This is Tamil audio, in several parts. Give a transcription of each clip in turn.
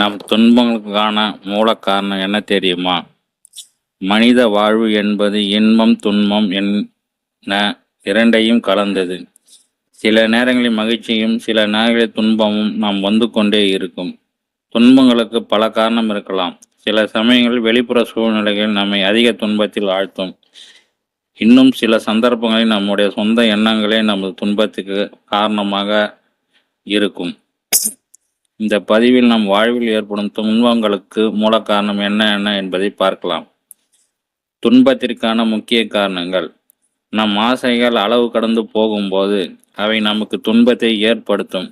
நம் துன்பங்களுக்கான மூல காரணம் என்ன தெரியுமா? மனித வாழ்வு என்பது இன்பம் துன்பம் என இரண்டையும் கலந்தது. சில நேரங்களில் மகிழ்ச்சியும் சில நேரங்களில் துன்பமும் நாம் வந்து கொண்டே இருக்கும். துன்பங்களுக்கு பல காரணம் இருக்கலாம். சில சமயங்களில் வெளிப்புற சூழ்நிலைகள் நம்மை அதிக துன்பத்தில் ஆழ்த்தும். இன்னும் சில சந்தர்ப்பங்களில் நம்முடைய சொந்த எண்ணங்களே நமது துன்பத்துக்கு காரணமாக இருக்கும். இந்த பதிவில் நம் வாழ்வில் ஏற்படும் துன்பங்களுக்கு மூல காரணம் என்ன என்பதை பார்க்கலாம். துன்பத்திற்கான முக்கிய காரணங்கள். நம் ஆசைகள் அளவு கடந்து போகும்போது அவை நமக்கு துன்பத்தை ஏற்படுத்தும்.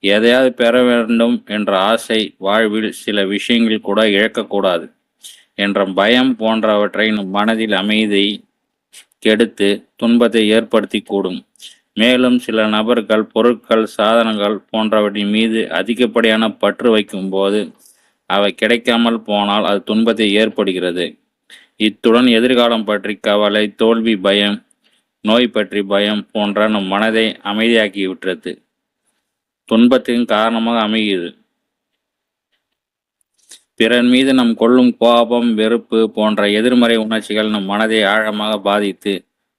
எதையாவது பெற வேண்டும் என்ற ஆசை, வாழ்வில் சில விஷயங்கள் கூட இழக்கக்கூடாது என்ற பயம் போன்றவற்றை நம் மனதில் அமைதியை கெடுத்து துன்பத்தை ஏற்படுத்தி கூடும். மேலும் சில நபர்கள், பொருட்கள், சாதனங்கள் போன்றவற்றின் மீது அதிகப்படியான பற்று வைக்கும் போது அவை கிடைக்காமல் போனால் அது துன்பத்தை ஏற்படுகிறது. இத்துடன் எதிர்காலம் பற்றி கவலை, தோல்வி பயம், நோய் பற்றி பயம் போன்ற நம் மனதை அமைதியாக்கிவிட்டது துன்பத்தின் காரணமாக அமைகிறது. பிறர் மீது நம் கொள்ளும் கோபம், வெறுப்பு போன்ற எதிர்மறை உணர்ச்சிகள் நம் மனதை ஆழமாக பாதித்து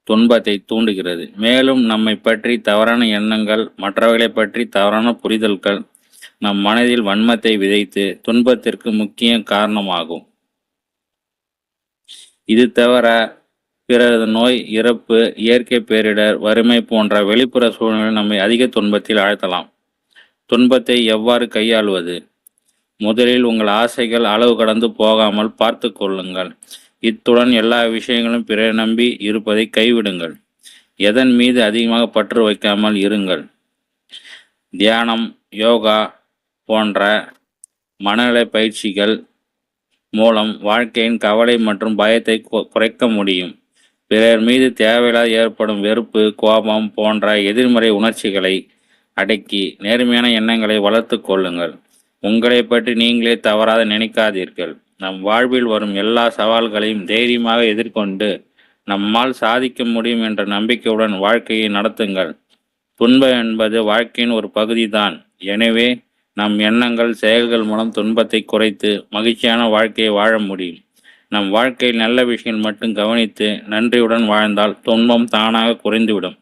துன்பத்தை தூண்டுகிறது. மேலும் நம்மை பற்றி தவறான எண்ணங்கள், மற்றவர்களை பற்றி தவறான புரிதல்கள் நம் மனதில் வன்மத்தை விதைத்து துன்பத்திற்கு முக்கிய காரணமாகும். இது தவிர பிறரது நோய், இறப்பு, இயற்கை பேரிடர், வறுமை போன்ற வெளிப்புற சூழ்நிலை நம்மை அதிக துன்பத்தில் ஆழ்த்தலாம். துன்பத்தை எவ்வாறு கையாள்வது? முதலில் உங்கள் ஆசைகள் அளவு கடந்து போகாமல் பார்த்து கொள்ளுங்கள். இத்துடன் எல்லா விஷயங்களும் பிறரை நம்பி இருப்பதை கைவிடுங்கள். எதன் மீது அதிகமாக பற்று வைக்காமல் இருங்கள். தியானம், யோகா போன்ற மனநல பயிற்சிகள் மூலம் வாழ்க்கையின் கவலை மற்றும் பயத்தை குறைக்க முடியும். பிறர் மீது தேவையில்லாத ஏற்படும் வெறுப்பு, கோபம் போன்ற எதிர்மறை உணர்ச்சிகளை அடக்கி நேர்மையான எண்ணங்களை வளர்த்து கொள்ளுங்கள். உங்களை பற்றி நீங்களே தவறாக நினைக்காதீர்கள். நம் வாழ்வில் வரும் எல்லா சவால்களையும் தைரியமாக எதிர்கொண்டு நம்மால் சாதிக்க முடியும் என்ற நம்பிக்கையுடன் வாழ்க்கையை நடத்துங்கள். துன்பம் என்பது வாழ்க்கையின் ஒரு பகுதி தான். எனவே நம் எண்ணங்கள், செயல்கள் மூலம் துன்பத்தை குறைத்து மகிழ்ச்சியான வாழ்க்கையை வாழ முடியும். நம் வாழ்க்கையில் நல்ல விஷயங்கள் மட்டும் கவனித்து நன்றியுடன் வாழ்ந்தால் துன்பம் தானாக குறைந்துவிடும்.